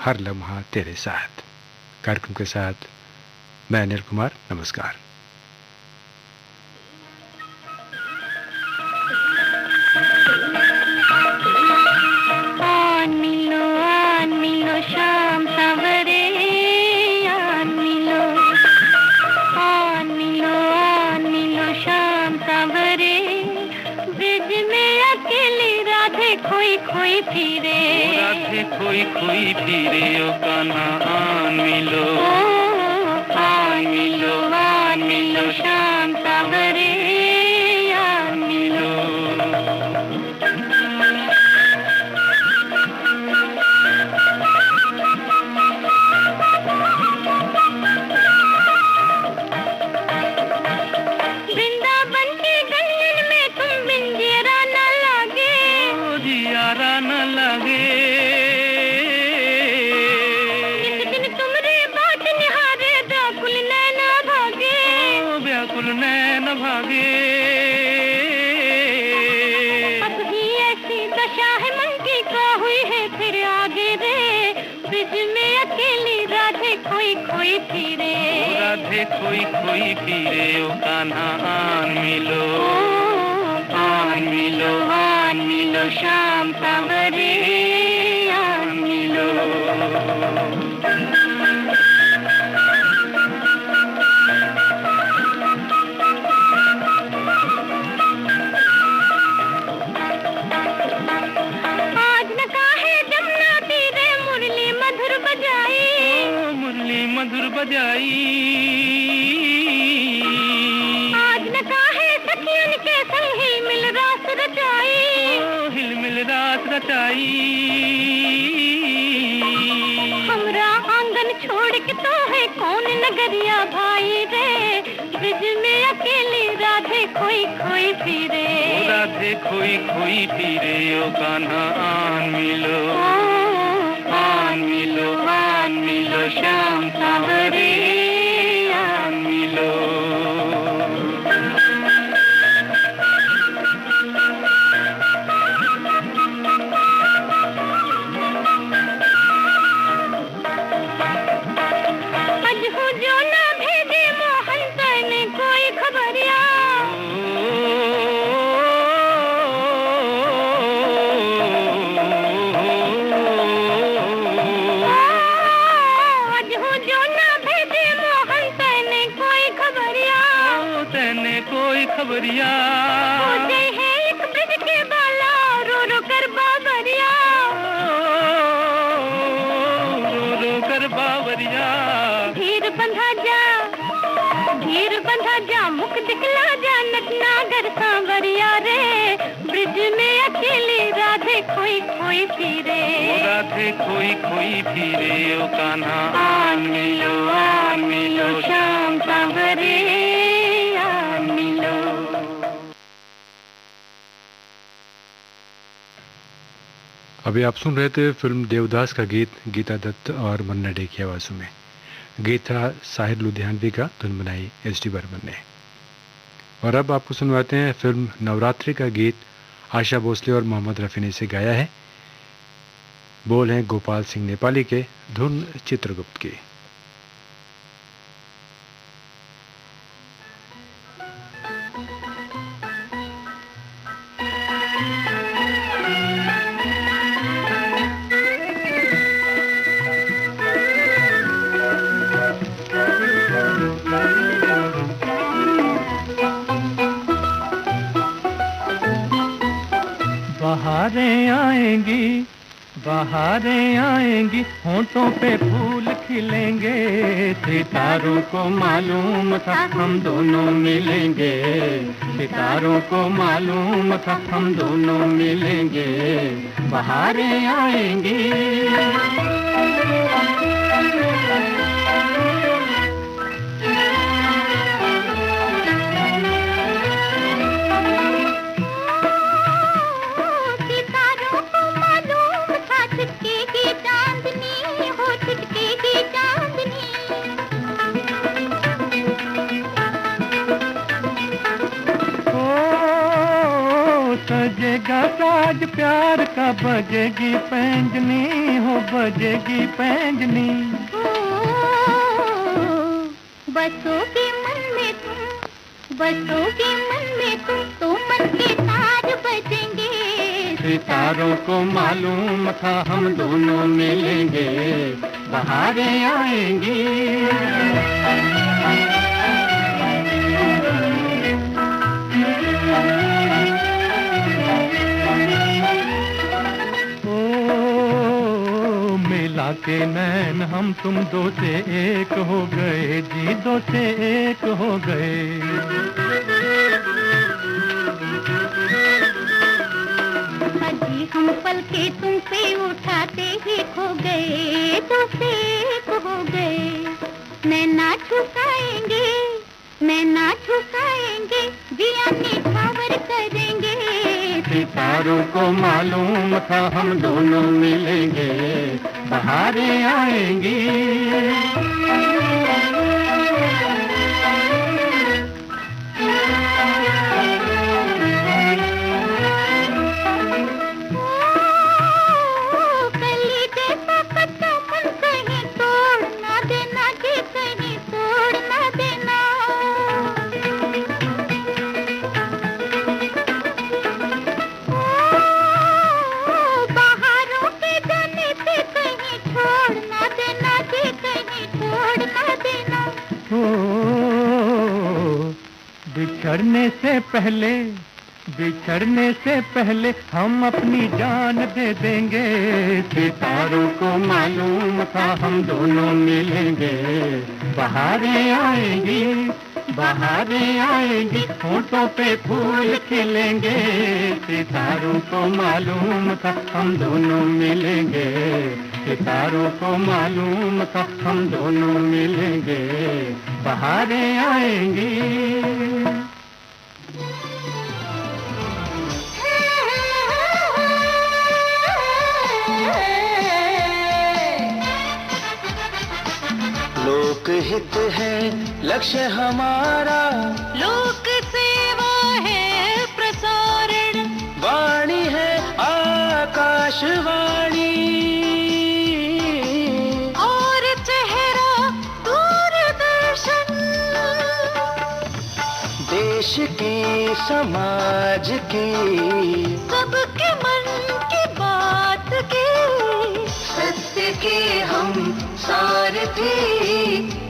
हर लम्हा तेरे साथ। कार्यक्रम के साथ मैं अनिल कुमार, नमस्कार। शाम सवरे शाम सवरे, ब्रिज में अकेली राधे खोई खोई फिरे, राधे खोई खोई फिरे, ओ कान्हा आन मिलो, आन मिलो शाम सवरे आन मिलो। वृंदावन के गलियन में तुम बिन जियरा न लगे, जियारा न लगे। इस दिन तुमरे बाट निहारे व्याकुल नैन भागे, व्याकुल नैन भागे। अब ही ऐसी दशा है मन की, का हुई है फिर आगे रे, ब्रिज में अकेली राधे खोई खोई फिरे, राधे खोई खोई फिरे, ओ कान्हा आन मिलो, आन मिलो शाम सवरे आन मिलो। आज न काहे जमुना तीरे मुरली मधुर बजाई, मुरली मधुर बजाई। आज न काहे सखियन के संग हिल मिल रास रचाई, हिल मिल रात रचाई। हमरा आंगन छोड़ के तो है कौन नगरिया भाई रे, ब्रिज में अकेली राधे खोई खोई फिरे, राधे खोई खोई फिरे, ओ कान्हा आन मिलो, आन मिलो शाम सवरे आन मिलो। अज हो जो ना भेजे मोहन तने कोई खबरिया, आज हो जो ना भेजे मोहन तने कोई खबरिया, तेने कोई खबरिया। हो गए है एक ब्रिज के बाला रो रो कर बाबरिया, रो रो कर बावरिया। धीर बंधा जा मुख दिखला जा नटनागर सांवरिया रे, ब्रिज में अकेली राधे खोई खोई फिरे, राधे खोई खोई फिरे, ओ कान्हा आन मिलो शाम सवरे आन मिलो। अभी आप सुन रहे थे फिल्म देवदास का गीत गीता दत्त और मन्ना डे की आवाज़ों में। गीत था साहिर लुधियानवी का, धुन बनाई एस डी बर्मन ने। और अब आपको सुनवाते हैं फिल्म नवरात्रि का गीत, आशा भोसले और मोहम्मद रफ़ी ने इसे गाया है। बोल हैं गोपाल सिंह नेपाली के, धुन चित्रगुप्त की। बहारें आएंगी, होंठों पे फूल खिलेंगे, सितारों को मालूम था हम दोनों मिलेंगे, सितारों को मालूम था हम दोनों मिलेंगे, बहारें आएंगी। सजेगा आज प्यार का बजेगी पैंजनी, हो बजेगी पैंजनी। बसोगी मन में तुम, बसोगी मन में तुम, तो मन के तार बजेंगे। सितारों को मालूम था हम दोनों मिलेंगे, बहारें आएंगी। मिला के नैन हम तुम दो से एक हो गए जी, दो से एक हो गए। अजी हम पल के तुम पे उठाते ही खो गए, दो से एक हो गए। नैना झुकाएंगे, नैना झुकाएंगे, जिया निछावर करेंगे। सितारों को मालूम था हम दोनों मिलेंगे, बहारें आएंगी। बिछड़ने से पहले, बिछड़ने से पहले हम अपनी जान दे देंगे। सितारों को मालूम था हम दोनों मिलेंगे, बहारें आएंगी, बहारें आएंगी, होठों पे फूल खिलेंगे। सितारों को मालूम था हम दोनों मिलेंगे, सितारों को मालूम था हम दोनों मिलेंगे, बहारें आएंगी। लोकहित है लक्ष्य हमारा, लोक सेवा है प्रसारण, वाणी है आकाशवाणी, और चेहरा दूरदर्शन। देश की समाज की, सबके मन की बात की, सत्य के हम सारथी,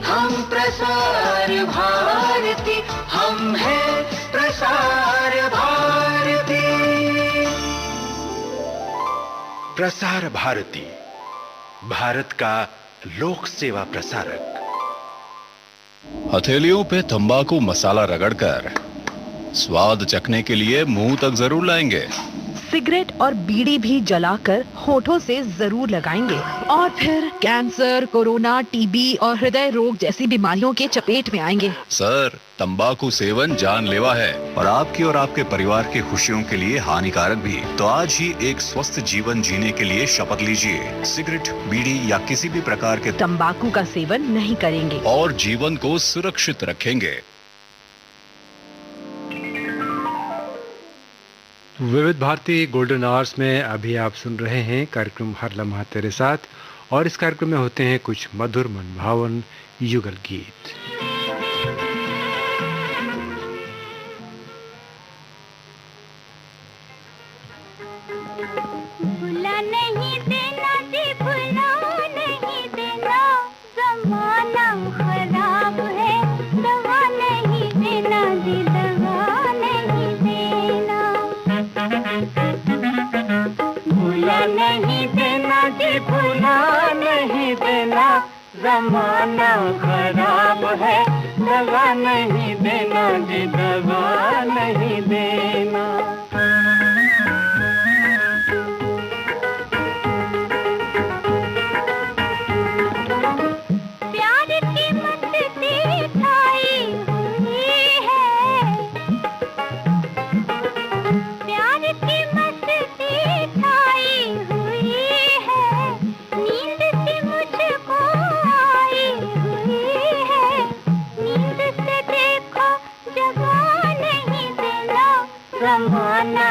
हम प्रसार भारती, हम हैं प्रसार भारती। प्रसार भारती, भारत का लोक सेवा प्रसारक। हथेलियों पे तंबाकू मसाला रगड़कर स्वाद चखने के लिए मुंह तक जरूर लाएंगे। सिगरेट और बीड़ी भी जलाकर होठों से जरूर लगाएंगे और फिर कैंसर, कोरोना, टीबी और हृदय रोग जैसी बीमारियों के चपेट में आएंगे। सर, तंबाकू सेवन जानलेवा है और आपकी और आपके परिवार की खुशियों के लिए हानिकारक भी। तो आज ही एक स्वस्थ जीवन जीने के लिए शपथ लीजिए। सिगरेट, बीड़ी या किसी भी प्रकार के तंबाकू का सेवन नहीं करेंगे और जीवन को सुरक्षित रखेंगे। विविध भारती गोल्डन आवर्स में अभी आप सुन रहे हैं कार्यक्रम हर लम्हा तेरे साथ, और इस कार्यक्रम में होते हैं कुछ मधुर मनभावन युगल गीत। भुला नहीं देना जी, भुला नहीं देना, जमाना खराब है, दवा नहीं देना जी, दवा नहीं देना। भुला नहीं देना जी, भुला नहीं देना, जमाना खराब है, दवा नहीं देना जी, दवा नहीं देना। प्यार की मस्ती छाई हुई है, प्यार की मस्ती छाई हुई है, नींद सी मुझको आई हुई है, नींद से देखो जगा नहीं देना, जमाना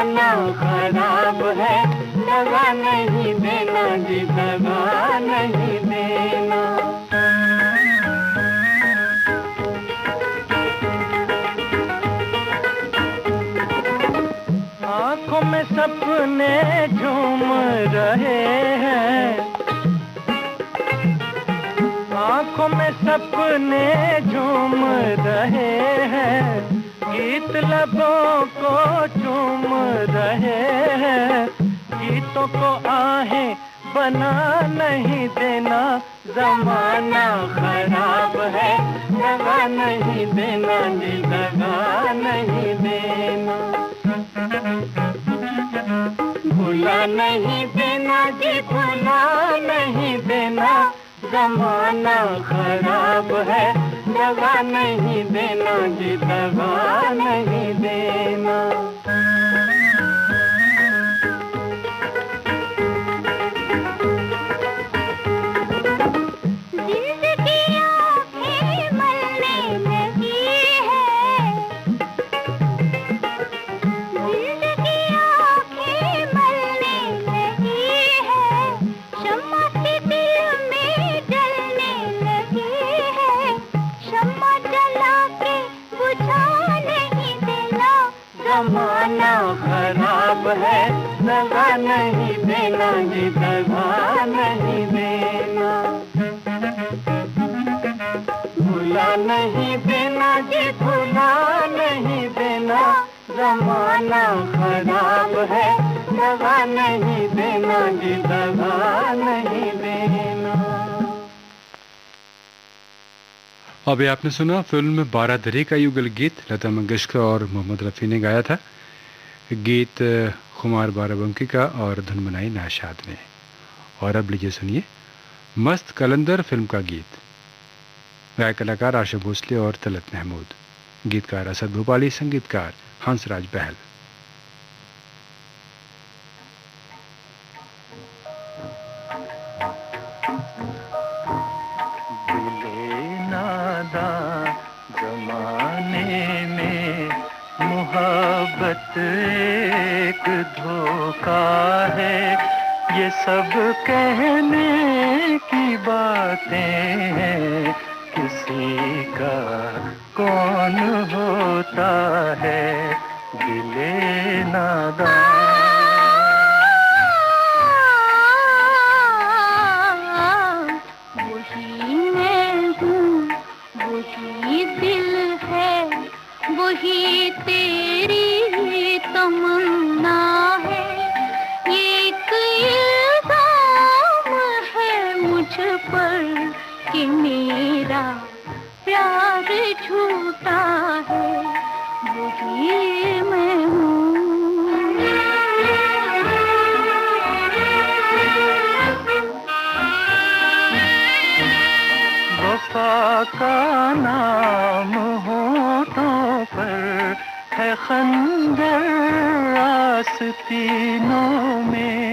जमाना खराब है, दगा नहीं देना जी, दगा नहीं देना। आंखों में सपने झूम रहे हैं, आंखों में सपने झूम रहे हैं, गीत लबों को चूम रहे हैं, गीतों को आहें बना नहीं देना, जमाना खराब है, दगा नहीं देना जी, दगा नहीं देना। भुला नहीं देना जी, भुला नहीं देना, जमाना खराब है, दगा नहीं देना जी, दगा नहीं देना। जमाना खराब है, दगा नहीं देना जी, दगा नहीं देना। भुला नहीं देना जी, भुला नहीं देना, जमाना खराब है, दगा नहीं देना जी, दगा नहीं देना। अभी आपने सुना फिल्म बारादरी का युगल गीत, लता मंगेशकर और मोहम्मद रफ़ी ने गाया था। गीत खुमार बाराबंकी का और धुन बनाई नाशाद ने। और अब लीजिए सुनिए मस्त कलंदर फिल्म का गीत, गायक कलाकार आशा भोसले और तलत महमूद, गीतकार असद भोपाली, संगीतकार हंसराज बहल। जमाने में मोहब्बत एक धोखा है, ये सब कहने की बातें हैं, किसी का कौन होता है दिले नादान। वही तेरी तमन्ना है, एक इल्जाम है मुझ पर कि मेरा प्यार झूठा है, वही मैं हूँ। वफा का नाम होठों पर है, खंजर आस्तीनों में।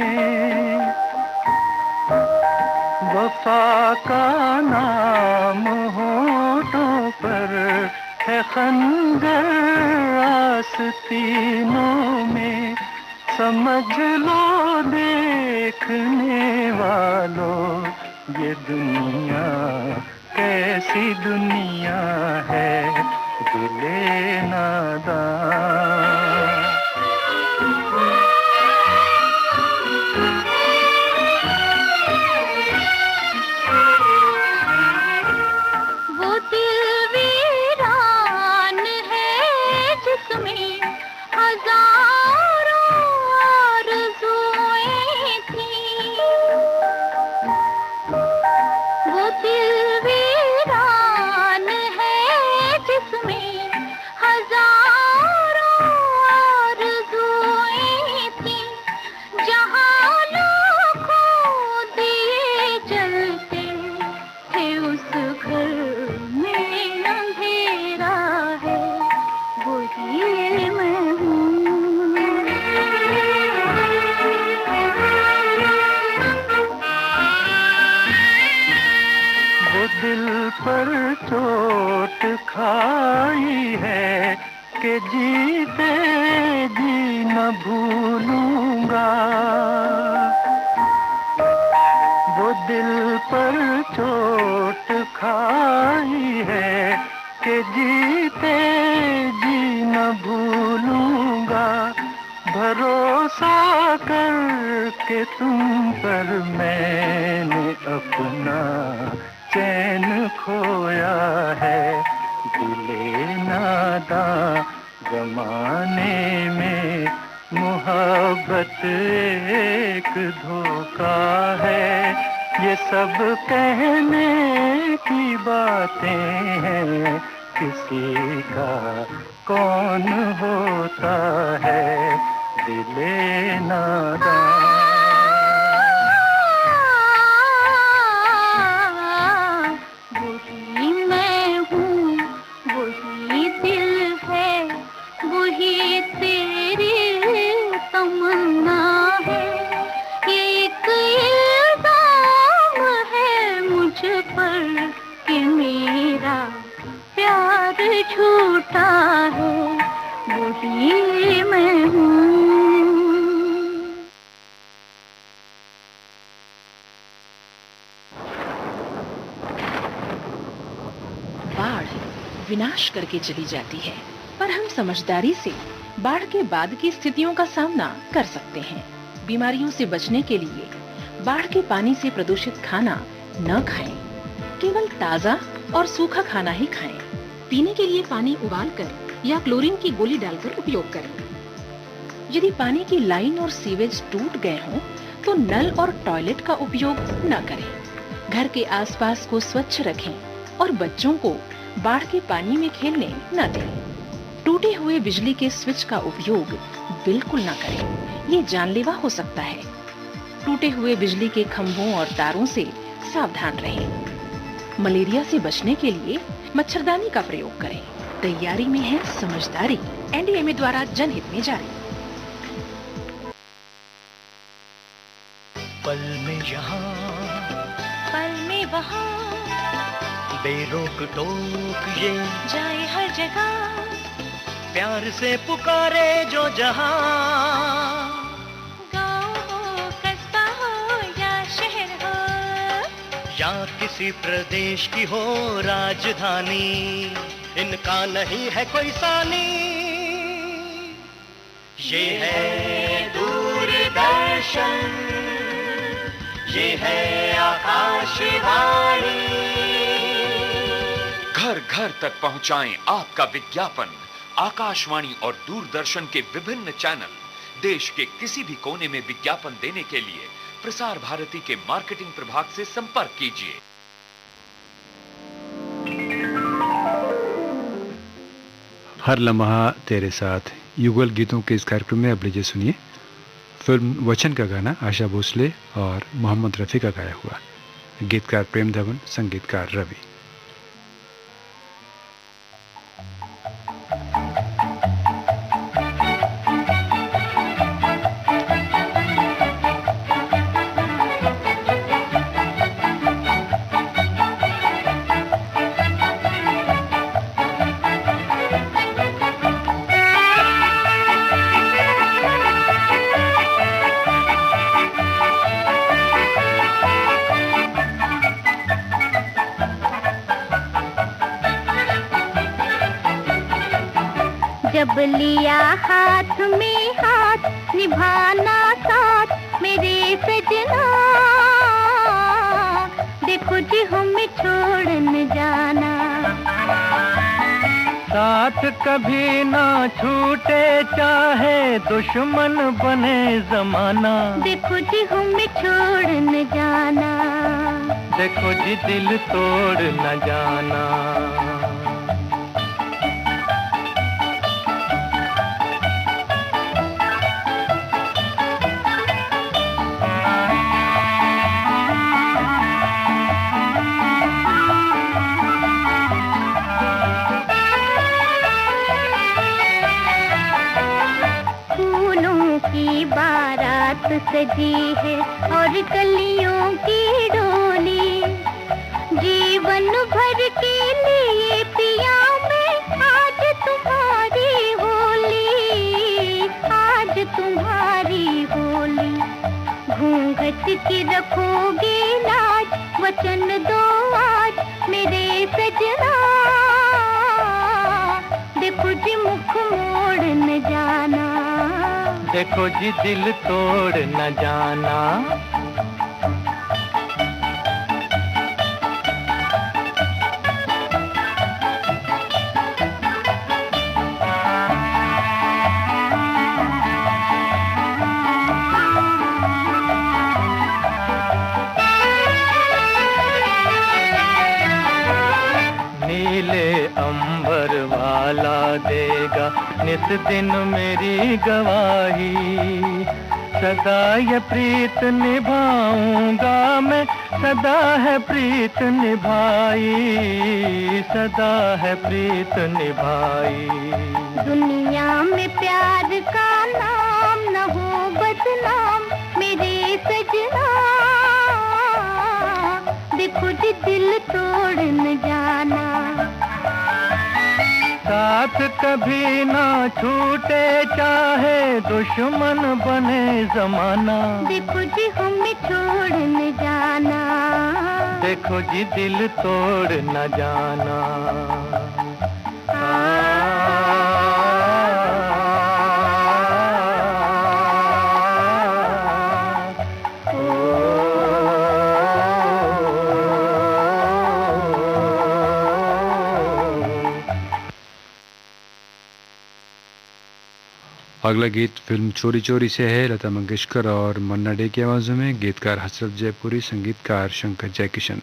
वफा का नाम होठों पर है, खंजर आस्तीनों में। समझ लो देखने वालों, ये दुनिया कैसी दुनिया है दिले नादान। वो दिल वीरान है जिसमें हजारों आरज़ुएं थीं, वो दिल वीरान है जिसमें हजारों आरज़ुएं थीं, जहाँ लाखों दिए जलते थे उस घर में अंधेरा है, वही मैं हूँ। वो दिल पर चोट खाई है कि जीते जी न भूलूंगा। वो दिल पर चोट खाई है कि जीते जी न भूलूंगा। भरोसा करके तुम पर मैंने अपना चैन खोया है। दिले नादां जमाने में मोहब्बत एक धोखा है। ये सब कहने की बातें हैं, किसी का कौन होता है दिले नादां। वही मैं हूँ, वही दिल है, वही तेरी तमन्ना है। ये एक इल्जाम है मुझ पर कि मेरा प्यार झूठा है, वही मैं हूँ। बाढ़ विनाश करके चली जाती है, पर हम समझदारी से बाढ़ के बाद की स्थितियों का सामना कर सकते हैं। बीमारियों से बचने के लिए बाढ़ के पानी से प्रदूषित खाना न खाएं, केवल ताजा और सूखा खाना ही खाएं। पीने के लिए पानी उबालकर या क्लोरीन की गोली डालकर उपयोग करें। यदि पानी की लाइन और सीवेज टूट गए हों, तो नल और टॉयलेट का उपयोग न करें। घर के आसपास को स्वच्छ रखें और बच्चों को बाढ़ के पानी में खेलने न दें। टूटे हुए बिजली के स्विच का उपयोग बिल्कुल न करें, ये जानलेवा हो सकता है। टूटे हुए बिजली के खंभों और तारों से सावधान रहें। मलेरिया से बचने के लिए मच्छरदानी का प्रयोग करें। तैयारी में है समझदारी। एनडीएमए द्वारा जनहित में जारी। पल में यहाँ, पल में वहाँ, बेरोक टोक ये जाए हर जगह। प्यार से पुकारे जो जहां। गाँव हो, कस्बा हो या शहर हो, या किसी प्रदेश की हो राजधानी, इनका नहीं है कोई सानी। ये है दूरदर्शन, ये है आकाशवाणी। घर घर तक पहुंचाएं आपका विज्ञापन। आकाशवाणी और दूरदर्शन के विभिन्न चैनल। देश के किसी भी कोने में विज्ञापन देने के लिए प्रसार भारती के मार्केटिंग प्रभाग से संपर्क कीजिए। हर लम्हा तेरे साथ युगल गीतों के इस कार्यक्रम में अब लीजिए सुनिए फिल्म वचन का गाना आशा भोसले और मोहम्मद रफ़ी का गाया हुआ। गीतकार प्रेम धवन, संगीतकार रवि। जब लिया हाथ में हाथ निभाना साथ मेरे सजना, देखो जी हमें छोड़ न जाना। साथ कभी ना छूटे चाहे दुश्मन बने जमाना। देखो जी हमें छोड़ न जाना। देखो जी दिल तोड़ न जाना। बारात सजी है और कलियों की डोली, जीवन भर के लिए पिया मैं आज तुम्हारी होली, आज की रखोगे लाज, वचन दो आज मेरे सजना। देखो जी मुख मोड़ न जाना, देखो जी दिल तोड़ न जाना। नीले अंबर वाला देगा नित दिन मेरी गवाही। सदा ये प्रीत निभाऊंगा मैं, सदा है प्रीत निभाई, सदा है प्रीत निभाई। दुनिया में प्यार का नाम न हो बदनाम मेरे सजना। देखो जी दिल तोड़ न जाना, साथ कभी ना छूटे चाहे दुश्मन बने जमाना। देखो जी हमें छोड़ न जाना, देखो जी दिल तोड़ न जाना। अगला गीत फिल्म चोरी चोरी से है। लता मंगेशकर और मन्ना डे की आवाज़ों में, गीतकार हसरत जयपुरी, संगीतकार शंकर जयकिशन।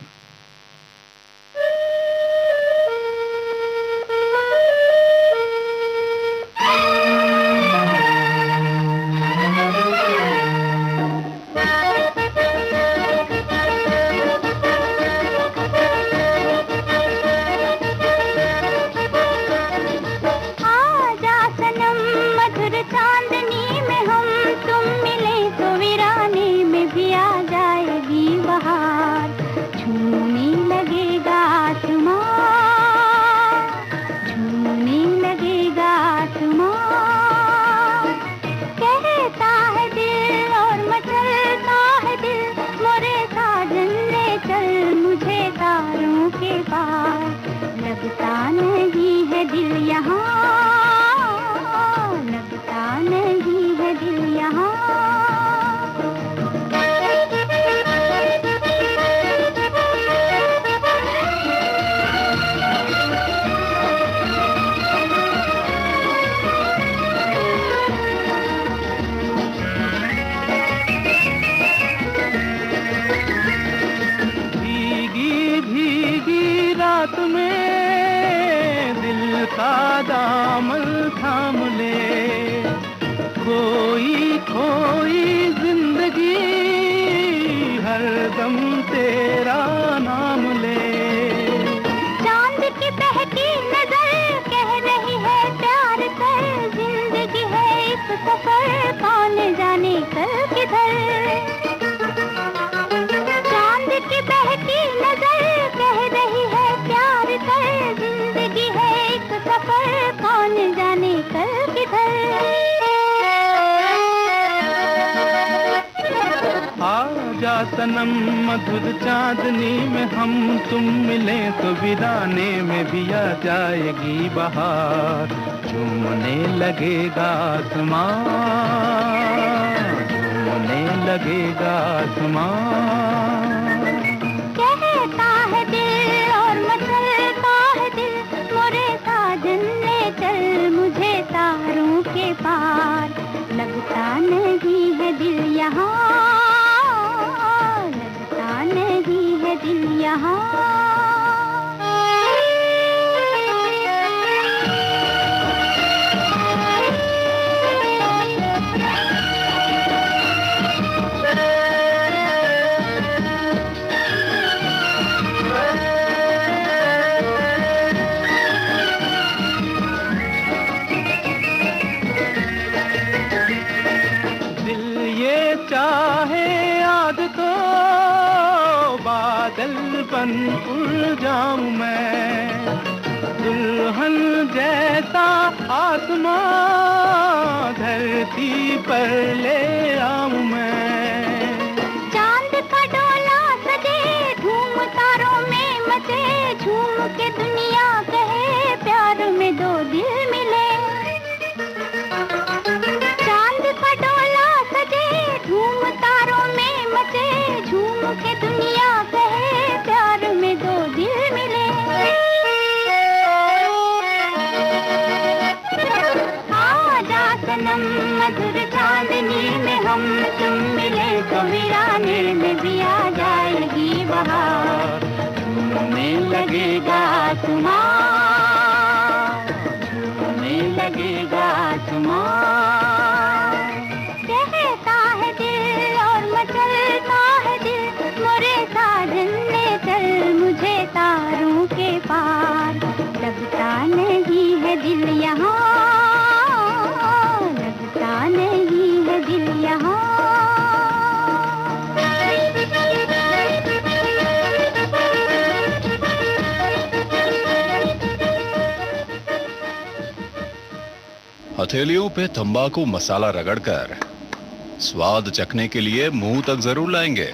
सनम मधुर चांदनी में हम तुम मिले तो वीराने में भी आ जाएगी बहार। झूमने लगेगा आसमां, झूमने लगेगा आसमां। कहता है दिल और मचलता है दिल, मोरे साजन ले चल मुझे तारों के पार। लगता नहीं है दिल यहाँ, नहीं है दिल यहाँ। दिल ये चाहे आज तो बादल बन उड़ जाऊं मैं, दुल्हन जैसा आसमां धरती पर ले आऊं मैं। चांद हम तुम मिले तो वीराने में भी आ जाएगी बहार, झूमने लगेगा आसमान, झूमने लगेगा आसमान। कहता है दिल और मचलता है दिल, मोरे साजन ने चल मुझे तारों के पार। लगता नहीं है दिल यहाँ, लगता नहीं है दिल यहाँ। हथेलियों पे तंबाकू मसाला रगड़कर स्वाद चखने के लिए मुंह तक जरूर लाएंगे।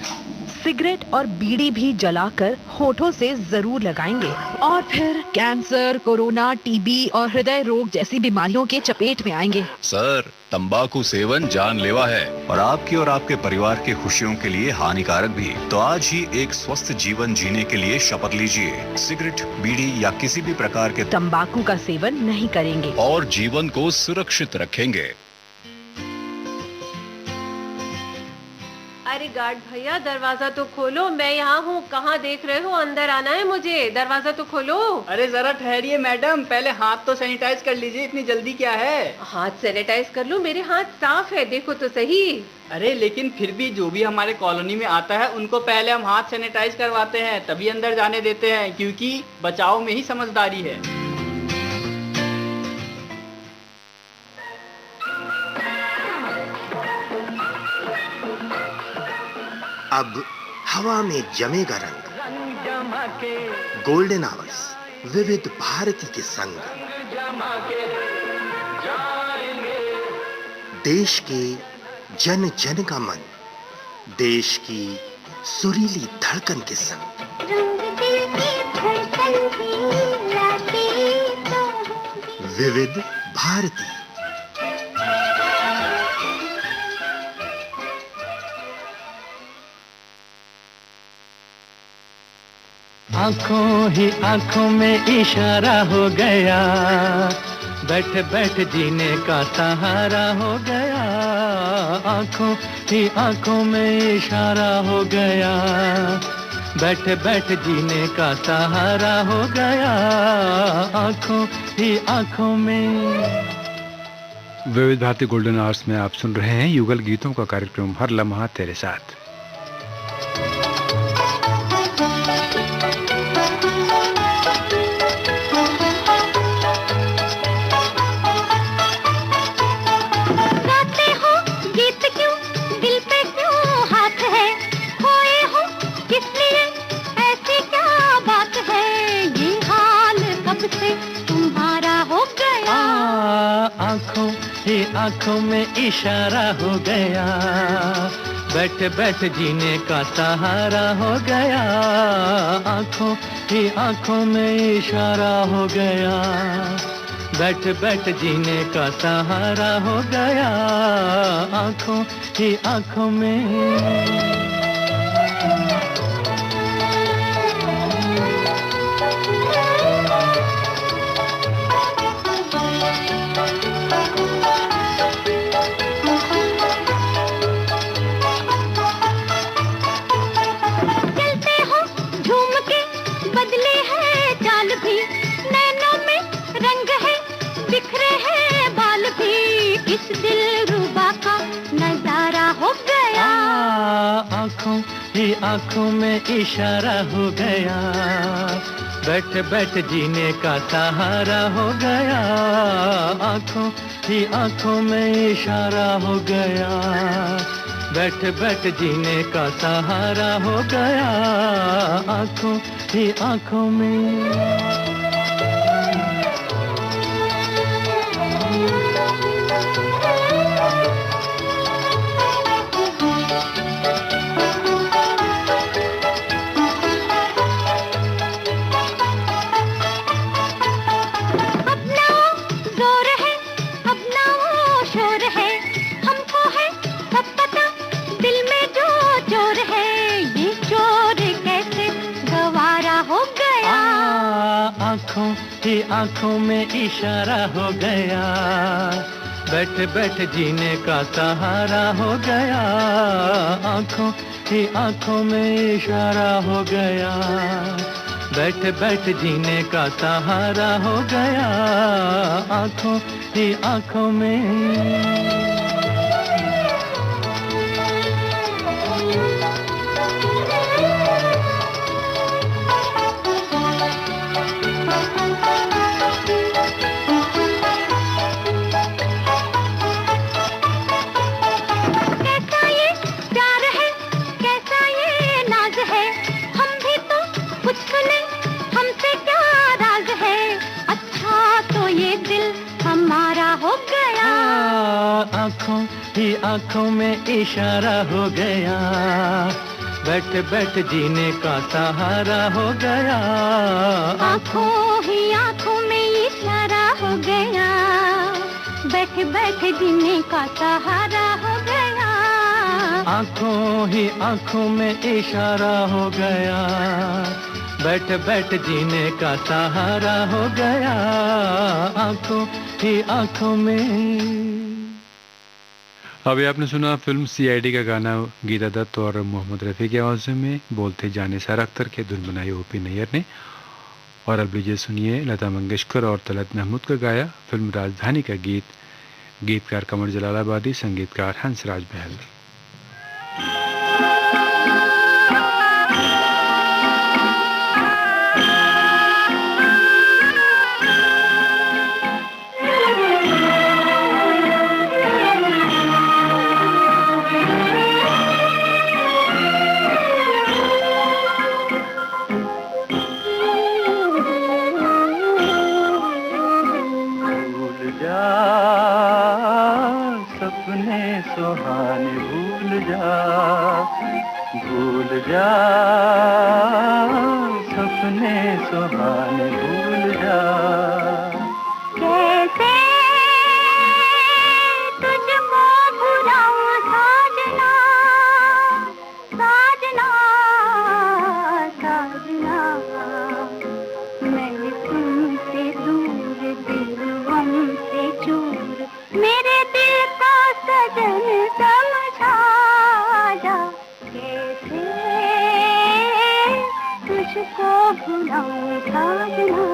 सिगरेट और बीड़ी भी जलाकर होठों से जरूर लगाएंगे और फिर कैंसर, कोरोना, टीबी और हृदय रोग जैसी बीमारियों के चपेट में आएंगे। सर, तंबाकू सेवन जानलेवा है और आपकी और आपके परिवार की खुशियों के लिए हानिकारक भी। तो आज ही एक स्वस्थ जीवन जीने के लिए शपथ लीजिए। सिगरेट, बीड़ी या किसी भी प्रकार के तंबाकू का सेवन नहीं करेंगे और जीवन को सुरक्षित रखेंगे। अरे गार्ड भैया, दरवाजा तो खोलो, मैं यहाँ हूँ। कहाँ देख रहे हो? अंदर आना है मुझे, दरवाजा तो खोलो। अरे जरा ठहरिए मैडम, पहले हाथ तो सैनिटाइज कर लीजिए, इतनी जल्दी क्या है? हाथ सैनिटाइज कर लूँ? मेरे हाथ साफ है, देखो तो सही। अरे लेकिन फिर भी जो भी हमारे कॉलोनी में आता है उनको पहले हम हाथ सैनिटाइज करवाते हैं, तभी अंदर जाने देते हैं, क्योंकि बचाव में ही समझदारी है। अब हवा में जमेगा रंग, गोल्डन आवर्स विविध भारती के संग। देश के जन जन का मन, देश की सुरीली धड़कन के संग। विविध भारती। आंखों ही आंखों में इशारा हो गया, बैठ बैठ जीने का सहारा हो गया। आंखों ही आंखों में इशारा हो गया, बैठ बैठ जीने का सहारा हो गया। आंखों ही आंखों में। विविध भारती गोल्डन आवर्स में आप सुन रहे हैं युगल गीतों का कार्यक्रम हर लम्हा तेरे साथ। आंखों ही आंखों में इशारा हो गया, बैठ बैठ जीने का सहारा हो गया। आंखों ही आंखों में इशारा हो गया, बैठ बैठ जीने का सहारा हो गया। आंखों ही आंखों में। आंखों ही आंखों में इशारा हो गया, बैठ बैठ जीने का सहारा हो गया। आंखों ही आंखों में इशारा हो गया, बैठ बैठ जीने का सहारा हो गया। आंखों ही आंखों में। आंखों ही आंखों में इशारा हो गया, बैठे बैठे जीने का सहारा हो गया, आंखों ही आंखों में इशारा हो गया, बैठे बैठे जीने का सहारा हो गया, आंखों ही आंखों में। आंखों ही आंखों में इशारा हो गया, बैठे बैठे जीने का सहारा हो गया, आंखों ही आंखों में इशारा हो गया, बैठे बैठे जीने का सहारा हो गया, आंखों ही आंखों में इशारा हो गया, बैठे बैठे जीने का सहारा हो गया, आंखों ही आंखों में। अभी आपने सुना फिल्म सीआईडी का गाना गीता दत्त और मोहम्मद रफ़ी की आवाज़ में, बोलते जाने सारा अख्तर के धुन बनाई ओपी नैयर ने। और अब लीजिए सुनिए लता मंगेशकर और तलत महमूद का गाया फिल्म राजधानी का गीत, गीतकार कमर जलालाबादी, संगीतकार हंसराज बहल। सुहाने भूल जा, सपने सुहाने भूल जा, कैसे तुझको भुलाऊं साजना, साजना, साजना, मैं तुमसे दूर, दिल हमसे चूर, मेरे दिल का सजन समझा जा, कैसे तुझको भुलाऊं साजना।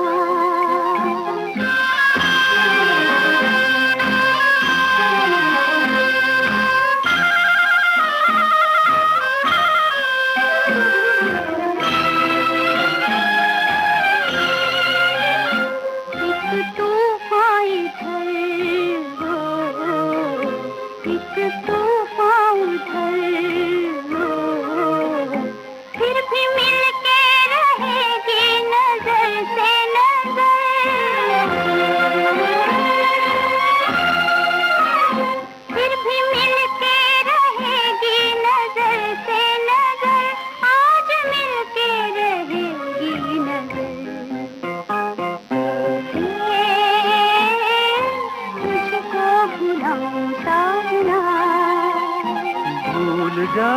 भूल जा,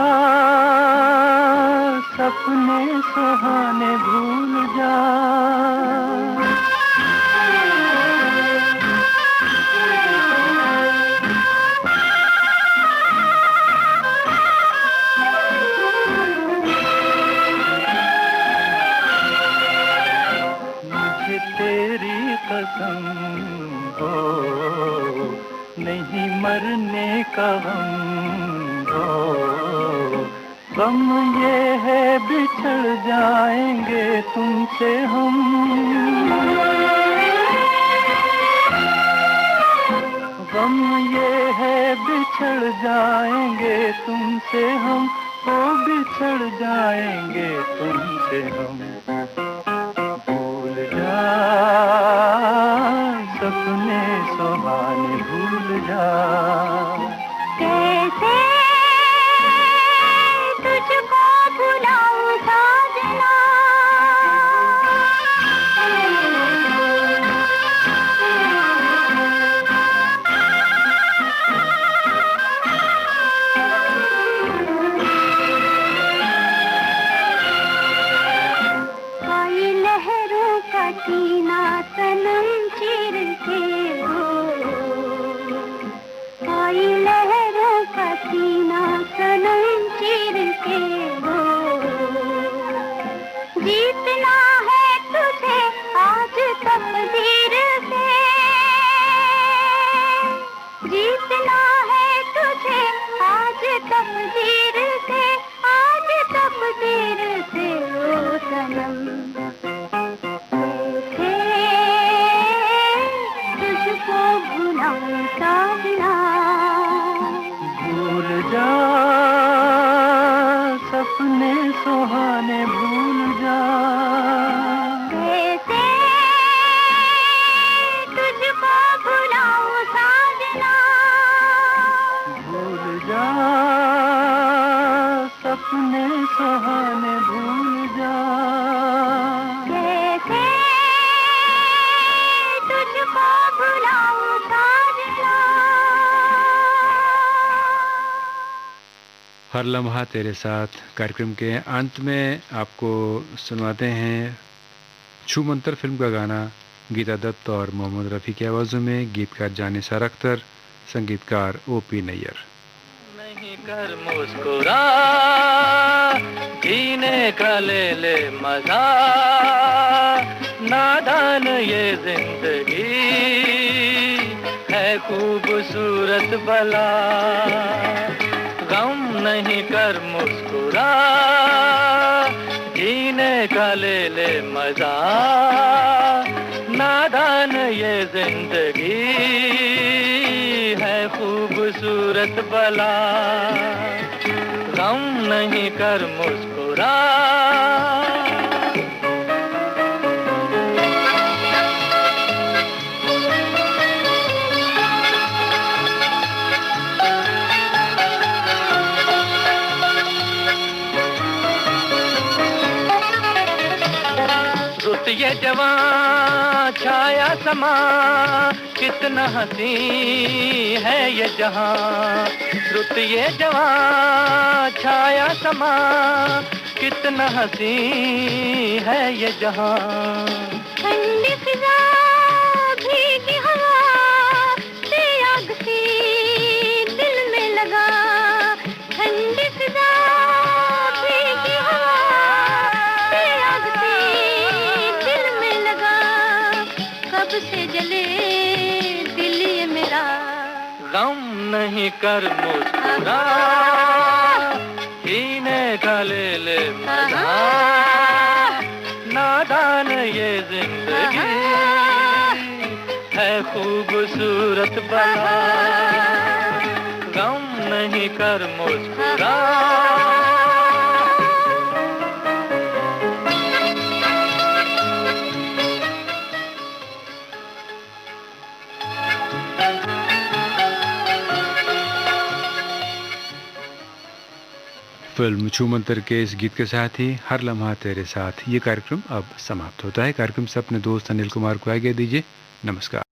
सपने सुहाने भूल जा, मुझे तेरी कसम हो, नहीं मरने का गम ये है बिछड़ जाएंगे तुमसे हम, गम ये है बिछड़ जाएंगे तुमसे हम, ओ बिछड़ जाएंगे तुमसे हम। भूल जा, सपने सुहाने भूल जा, कैसे तुझको भुलाऊं साजना। आई लहरों का सीना सनम चीर के हो, हर लम्हा तेरे साथ कार्यक्रम के अंत में आपको सुनवाते हैं छू मंतर फिल्म का गाना गीता दत्त और मोहम्मद रफ़ी की आवाज़ों में, गीतकार जानिसार अख्तर, संगीतकार ओपी नैयर। नहीं कर मुस्कुरा जीने का ले मजा, नादान ये जिंदगी है खूबसूरत भला। गम नहीं कर मुस्कुरा जीने का ले मजा, नादान ये जिंदगी है खूबसूरत भला। गम नहीं कर मुस्कुरा। रुत ये जवां छाया समा, कितना हसी है ये जहां। रुत ये जवां छाया समा, कितना हसी है ये जहां। ठंडी फिजा भीगी हवा से आग सी दिल में लगा। ठंडी फिजा भीगी हवा से आग सी दिल में लगा। कब से जले दिल ये मेरा। गम नहीं कर मुस्कुरा जीने का ले मजा, नादान ये जिंदगी है खूबसूरत भला। गम नहीं कर मुस्कुरा। फिल्म छू मंतर के इस गीत के साथ ही हर लम्हा तेरे साथ ये कार्यक्रम अब समाप्त होता है। कार्यक्रम से अपने दोस्त अनिल कुमार को आज्ञा दीजिए। नमस्कार।